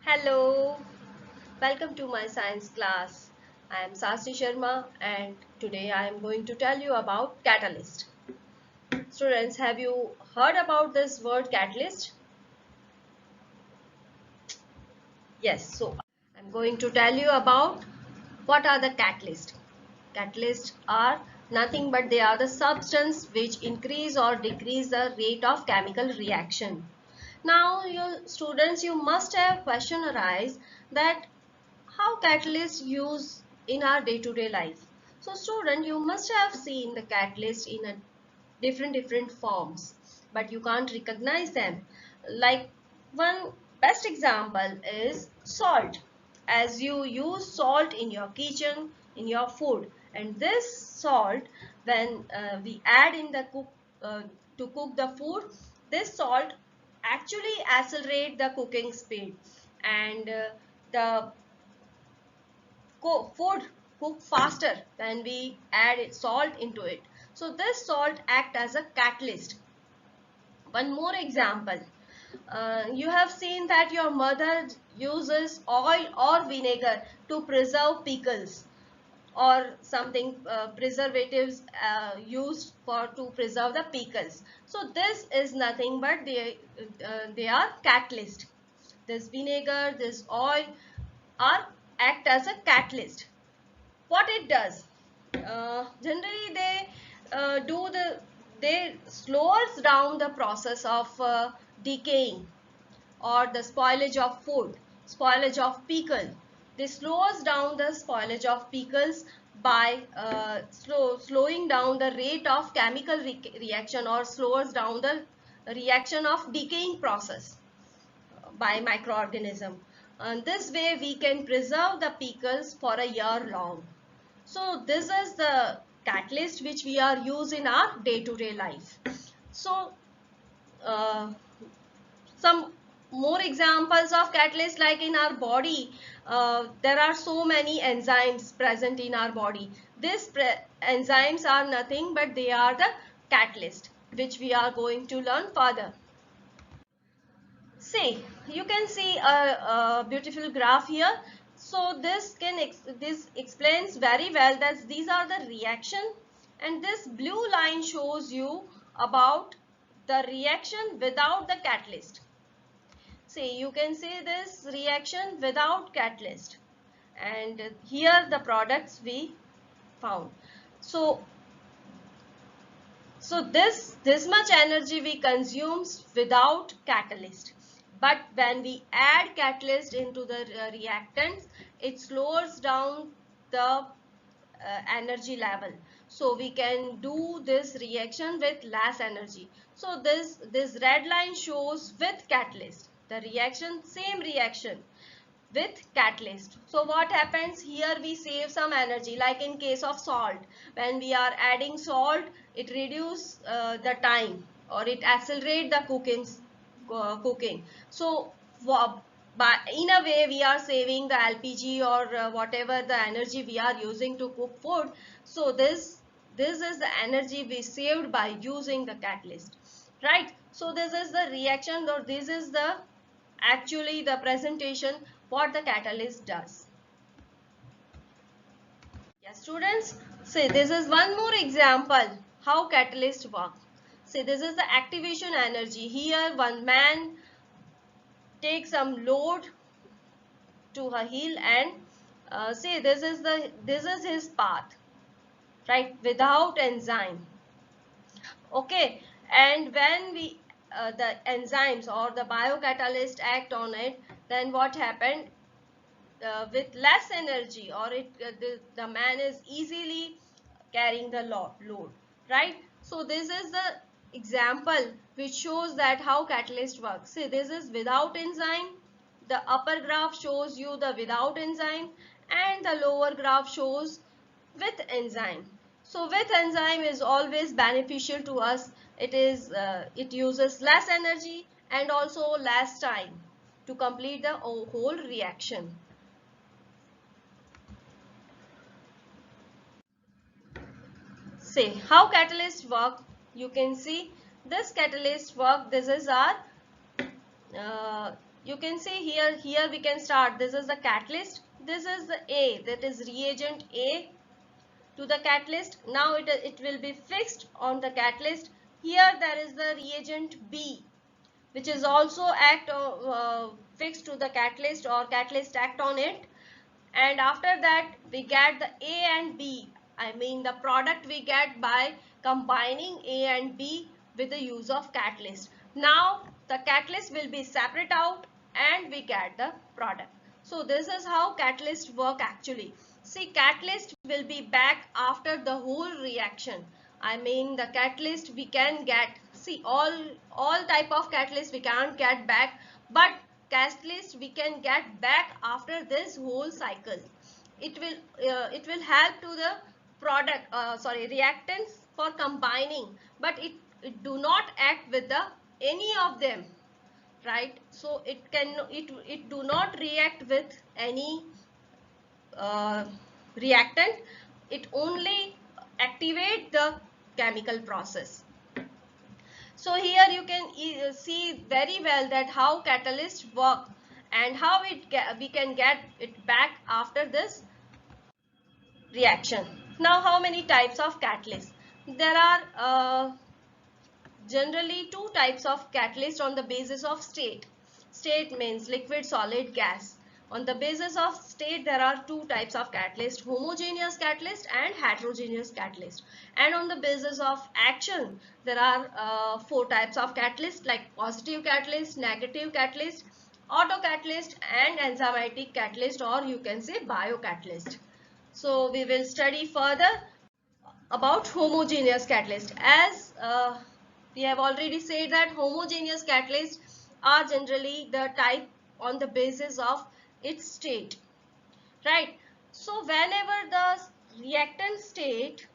Hello, welcome to my science class. I am Sasi Sharma and today I am going to tell you about catalyst. Students, have you heard about this word catalyst? Yes, so I'm going to tell you about what are the catalysts. Catalysts are nothing but they are the substance which increase or decrease the rate of chemical reaction. Now, you students, you must have question arise that how catalysts use in our day-to-day life. So student, you must have seen the catalyst in a different forms, but you can't recognize them. Like one best example is salt. As you use salt in your kitchen, in your food, and this salt, when we add in the uh, to cook the food, this salt actually accelerate the cooking speed, and the food cook faster when we add salt into it. So this salt act as a catalyst. One more example. You have seen that your mother uses oil or vinegar to preserve pickles or something preservatives used for to preserve the pickles. So this is nothing but they are catalyst. This vinegar, this oil are act as a catalyst. What it does, generally they slows down the process of decaying or the spoilage of food, spoilage of pickle. This slows down the spoilage of pickles by slowing down the rate of chemical reaction, or slows down the reaction of decaying process by microorganism. And this way we can preserve the pickles for a year long. So this is the catalyst which we are used in our day-to-day life. So uh, some more examples of catalyst, like in our body, there are so many enzymes present in our body. These enzymes are nothing but they are the catalyst which we are going to learn further. See, you can see a beautiful graph here. So this explains very well that these are the reaction, and this blue line shows you about the reaction without the catalyst. See, you can see this reaction without catalyst, and here the products we found. So this much energy we consumes without catalyst, but when we add catalyst into the reactants, it slows down the energy level, so we can do this reaction with less energy. So this red line shows with catalyst the reaction, same reaction with catalyst. So what happens here, we save some energy, like in case of salt. When we are adding salt, it reduce the time, or it accelerate the cooking. So by in a way we are saving the LPG, or whatever the energy we are using to cook food. So this is the energy we saved by using the catalyst, right? So this is the reaction, or this is the actually the presentation what the catalyst does. Yes, students, see, this is one more example how catalyst work. See, this is the activation energy. Here one man takes some load to a hill, and see, this is his path, right, without enzyme. Okay, and when we the enzymes or the biocatalyst act on it, then what happened, with less energy, or the man is easily carrying the load, right? So this is the example which shows that how catalyst works. See, this is without enzyme. The upper graph shows you the without enzyme, and the lower graph shows with enzyme. So with enzyme is always beneficial to us. It uses less energy and also less time to complete the whole reaction. Say how catalysts work. You can see this catalyst work. This is our uh, you can see here we can start. This is the catalyst. This is the A, that is reagent A to the catalyst. Now it will be fixed on the catalyst. Here there is the reagent B, which is also fixed to the catalyst, or catalyst act on it. And after that we get the A and B, I mean the product we get by combining A and B with the use of catalyst. Now the catalyst will be separate out and we get the product. So this is how catalyst work actually. See, catalyst will be back after the whole reaction. I mean the catalyst we can get, see, all type of catalyst we can't get back, but catalyst we can get back after this whole cycle. It will help to the product, reactants for combining, but it do not act with the any of them, right? So it do not react with any reactant. It only activate the chemical process. So here you can see very well that how catalysts work and how we can get it back after this reaction. Now, how many types of catalysts? There are generally two types of catalyst on the basis of state. State means liquid, solid, gas. On the basis of state, there are two types of catalyst: homogeneous catalyst and heterogeneous catalyst. And on the basis of action, there are four types of catalyst, like positive catalyst, negative catalyst, autocatalyst, and enzymatic catalyst, or you can say biocatalyst. So we will study further about homogeneous catalyst. As we have already said that homogeneous catalysts are generally the type on the basis of its state, right? So whenever the reactant state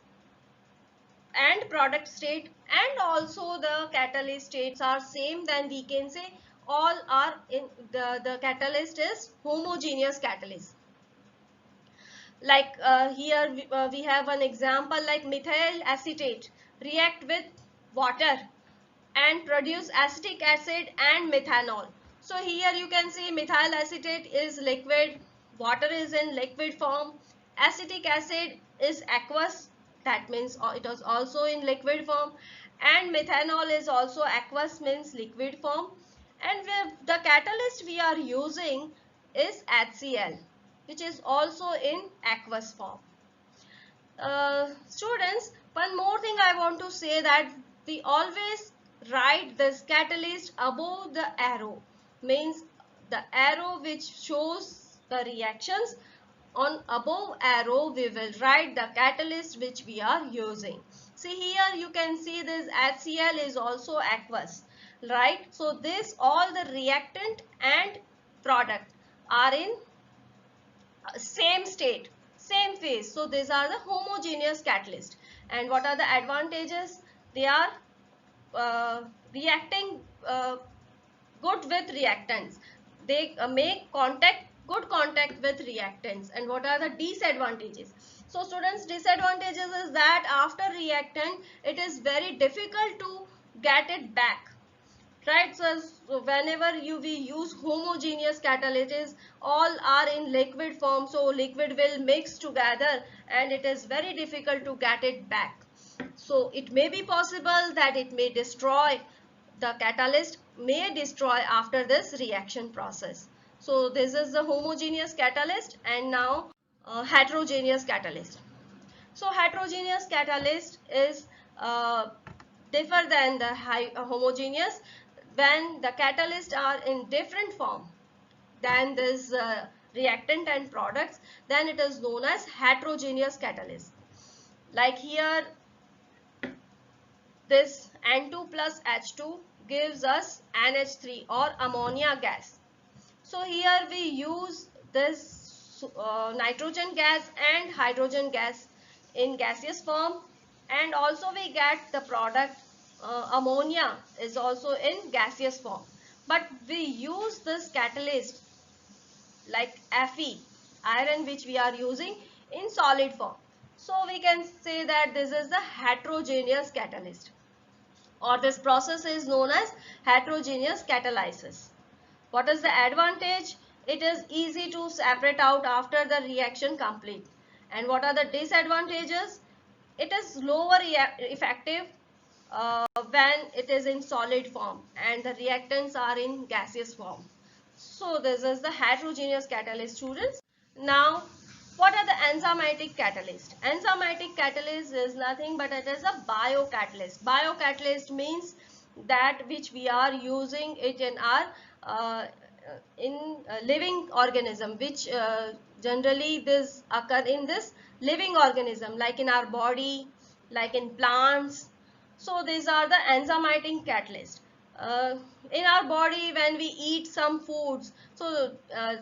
and product state and also the catalyst states are same, then we can say all are in the catalyst is homogeneous catalyst. Like here we have an example like methyl acetate react with water and produce acetic acid and methanol. So here you can see methyl acetate is liquid, water is in liquid form, acetic acid is aqueous, that means it is also in liquid form, and methanol is also aqueous, means liquid form. And the catalyst we are using is HCl, which is also in aqueous form. Students, one more thing I want to say, that we always write this catalyst above the arrow, means the arrow which shows the reactions. On above arrow we will write the catalyst which we are using. See, here you can see this HCl is also aqueous, right? So this all the reactant and product are in same state, same phase. So these are the homogeneous catalyst. And what are the advantages? They are reacting good with reactants. They make good contact with reactants. And what are the disadvantages? So students, disadvantages is that after reactant it is very difficult to get it back, right? So whenever we use homogeneous catalysts, all are in liquid form, so liquid will mix together and it is very difficult to get it back. So it may be possible that it may destroy, the catalyst may destroy after this reaction process. So this is the homogeneous catalyst. And now heterogeneous catalyst. So heterogeneous catalyst is differ than the homogeneous. When the catalysts are in different form than this reactant and products, then it is known as heterogeneous catalyst. Like here, this N2 plus H2 gives us NH3 or ammonia gas. So here we use this nitrogen gas and hydrogen gas in gaseous form, and also we get the product ammonia is also in gaseous form. But we use this catalyst like Fe, iron, which we are using in solid form. So we can say that this is the heterogeneous catalyst, or this process is known as heterogeneous catalysis. What is the advantage? It is easy to separate out after the reaction complete. And what are the disadvantages? It is lower effective when it is in solid form and the reactants are in gaseous form. So this is the heterogeneous catalyst, students. Now, what are the enzymatic catalyst? Enzymatic catalyst is nothing but it is a biocatalyst. Biocatalyst means that which we are using it in our living organism, which generally this occur in this living organism, like in our body, like in plants. So these are the enzymatic catalyst. Uh, in our body, when we eat some foods, so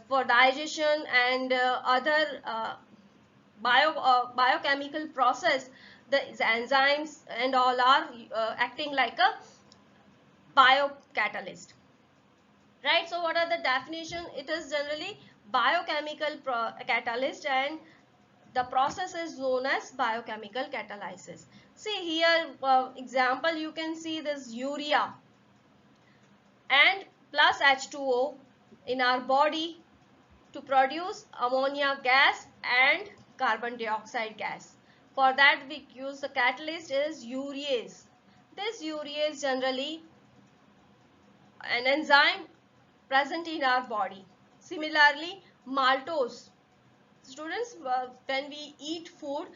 for digestion and other biochemical process, the enzymes and all are acting like a biocatalyst. Right, so what are the definition? It is generally biochemical catalyst and the process is known as biochemical catalysis. See here, example, you can see this urea and plus H2O in our body to produce ammonia gas and carbon dioxide gas. For that we use the catalyst is urease. This urease generally an enzyme present in our body. Similarly, maltose. Students, when we eat food,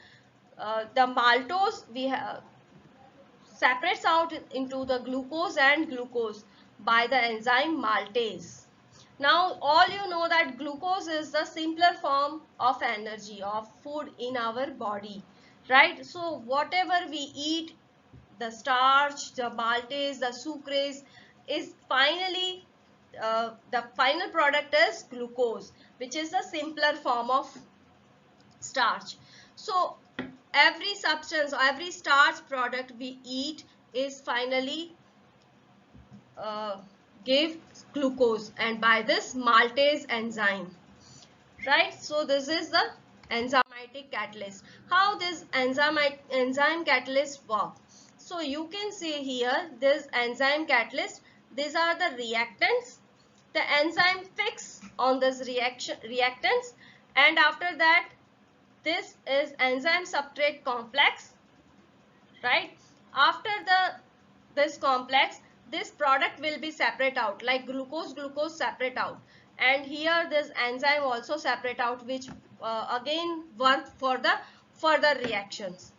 the maltose we have separates out into the glucose and glucose by the enzyme maltase. Now all you know that glucose is the simpler form of energy of food in our body, right? So whatever we eat, the starch, the maltase, the sucrase is finally the final product is glucose, which is the simpler form of starch. So every substance, every starch product we eat is finally uh, give glucose and by this maltase enzyme, right? So this is the enzymatic catalyst. How this enzyme catalyst work? So you can see here this enzyme catalyst, these are the reactants. The enzyme fix on this reactants and after that this is enzyme substrate complex, right? After this complex, this product will be separate out like glucose separate out and here this enzyme also separate out, which again work for the further reactions.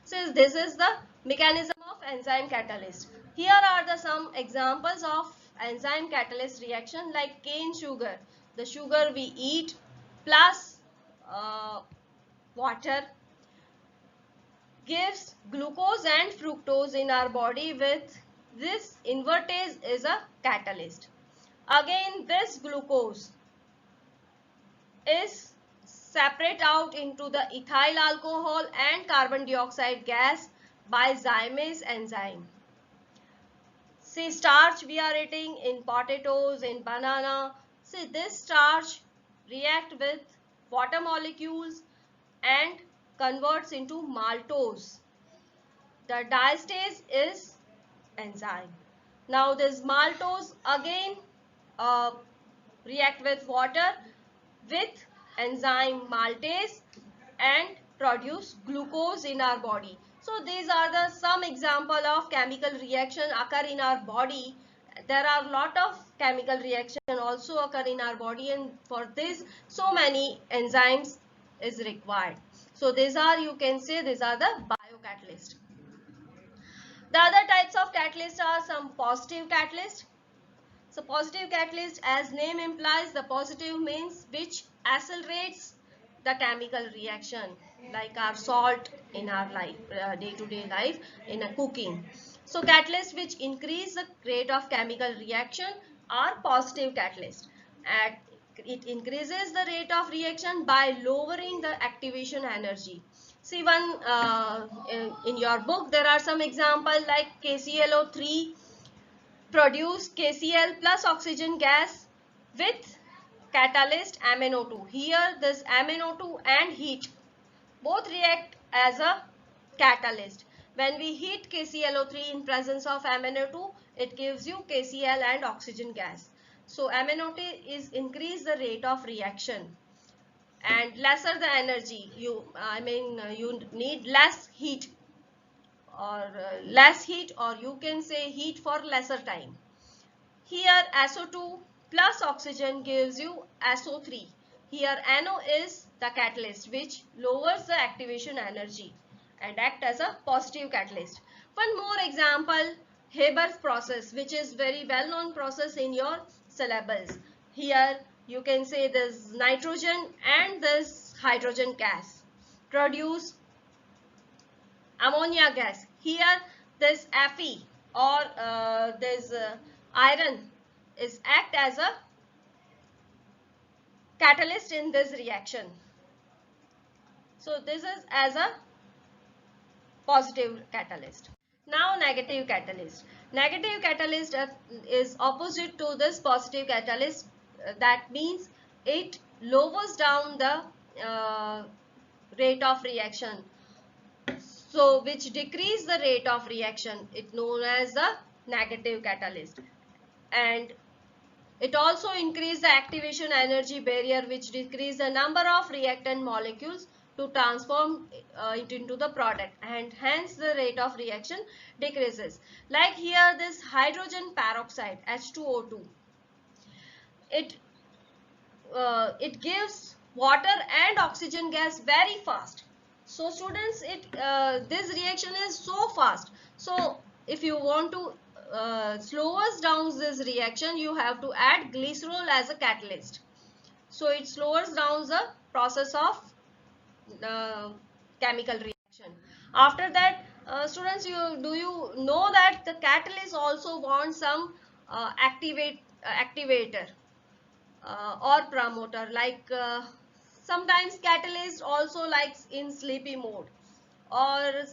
Since this is the mechanism of enzyme catalyst, here are the some examples of enzyme catalyst reaction like cane sugar, the sugar we eat plus water gives glucose and fructose in our body. With this invertase is a catalyst. Again this glucose is separate out into the ethyl alcohol and carbon dioxide gas by zymase enzyme. See starch we are eating in potatoes, in banana. See this starch react with water molecules and converts into maltose. The diastase is enzyme. Now this maltose again react with water with enzyme maltase and produce glucose in our body. So these are the some example of chemical reaction occur in our body. There are lot of chemical reaction also occur in our body and for this so many enzymes is required. So these are, you can say, these are the biocatalyst. The other types of catalysts are some positive catalyst. So positive catalyst, as name implies, the positive means which accelerates the chemical reaction, like our salt in our life, day-to-day life in a cooking. So catalysts which increase the rate of chemical reaction are positive catalyst. And it increases the rate of reaction by lowering the activation energy. See one in your book there are some examples like KClO3 produce KCl plus oxygen gas with catalyst MnO2. Here this MnO2 and heat both react as a catalyst. When we heat KClO3 in presence of MnO2, it gives you KCl and oxygen gas. So MnO2 is increase the rate of reaction, and lesser the energy. You need less heat, or you can say heat for lesser time. Here SO2 plus oxygen gives you SO3. Here NO is the catalyst which lowers the activation energy and act as a positive catalyst. One more example, Haber's process, which is very well known process in your syllabus. Here you can say this nitrogen and this hydrogen gas produce ammonia gas. Here this Fe or this iron is act as a catalyst in this reaction. So this is as a positive catalyst. Now negative catalyst. Negative catalyst is opposite to this positive catalyst. That means it lowers down the rate of reaction. So which decrease the rate of reaction. It known as the negative catalyst. And it also increases the activation energy barrier, which decrease the number of reactant molecules to transform it into the product, and hence the rate of reaction decreases. Like here this hydrogen peroxide H2O2, it gives water and oxygen gas very fast. So students, this reaction is so fast. So if you want to slows down this reaction, you have to add glycerol as a catalyst. So it slows down the process of chemical reaction. After that, students, do you know that the catalyst also wants some activator or promoter, like sometimes catalyst also likes in sleepy mode, or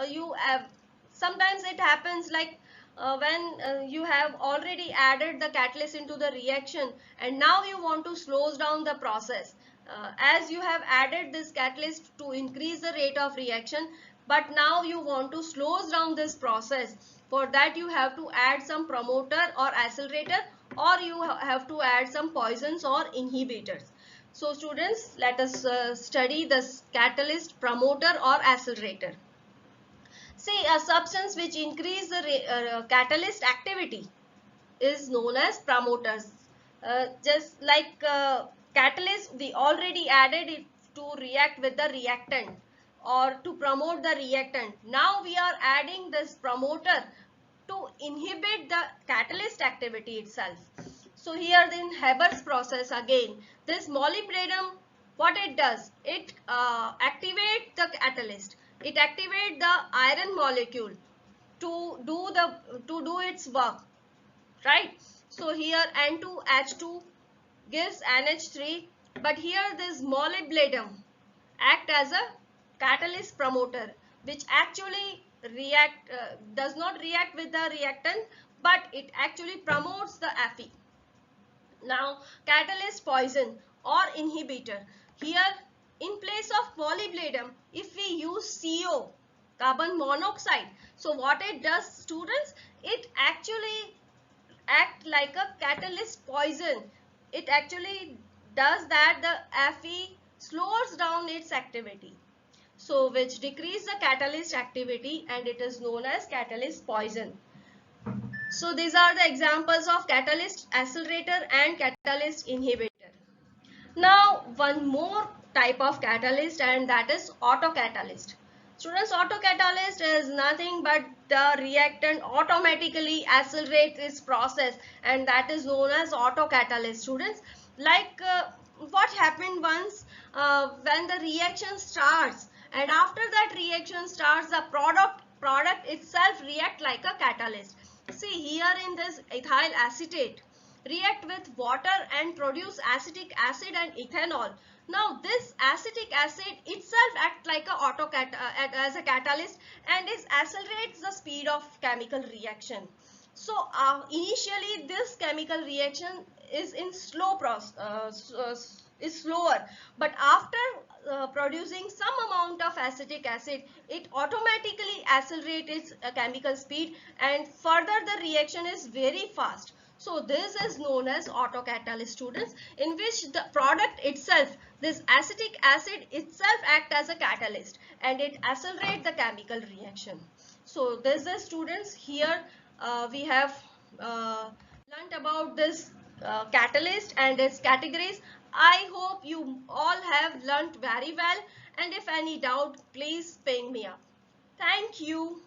you have sometimes it happens like when you have already added the catalyst into the reaction and now you want to slow down the process, as you have added this catalyst to increase the rate of reaction, but now you want to slow down this process. For that you have to add some promoter or accelerator, or you have to add some poisons or inhibitors. So students, let us study this catalyst, promoter or accelerator. See, a substance which increase the catalyst activity is known as promoters. Just like catalyst, we already added it to react with the reactant or to promote the reactant. Now we are adding this promoter to inhibit the catalyst activity itself. So here in Haber's process again, this molybdenum, what it does, it activates the catalyst. It activates the iron molecule to do its work, right? So here N2H2 gives NH3, but here this molybdenum act as a catalyst promoter, which actually does not react with the reactant, but it actually promotes the Fe. Now catalyst, poison or inhibitor. Here in place of molybdenum, if we use CO, carbon monoxide, so what it does, students, it actually act like a catalyst poison. It actually does that the Fe slows down its activity, so which decrease the catalyst activity, and it is known as catalyst poison. So these are the examples of catalyst accelerator and catalyst inhibitor. Now one more type of catalyst, and that is autocatalyst. Students, autocatalyst is nothing but the reactant automatically accelerates its process, and that is known as autocatalyst. Students, like what happened once when the reaction starts, and after that reaction starts, the product itself react like a catalyst. See here in this ethyl acetate react with water and produce acetic acid and ethanol. Now this acetic acid itself act like as a catalyst, and it accelerates the speed of chemical reaction. So initially this chemical reaction is in is slower, but after producing some amount of acetic acid, it automatically accelerates its chemical speed, and further the reaction is very fast. So this is known as autocatalyst, students, in which the product itself, this acetic acid itself act as a catalyst and it accelerate the chemical reaction. So this is, students, here we have learnt about this catalyst and its categories. I hope you all have learnt very well, and if any doubt, please ping me up. Thank you.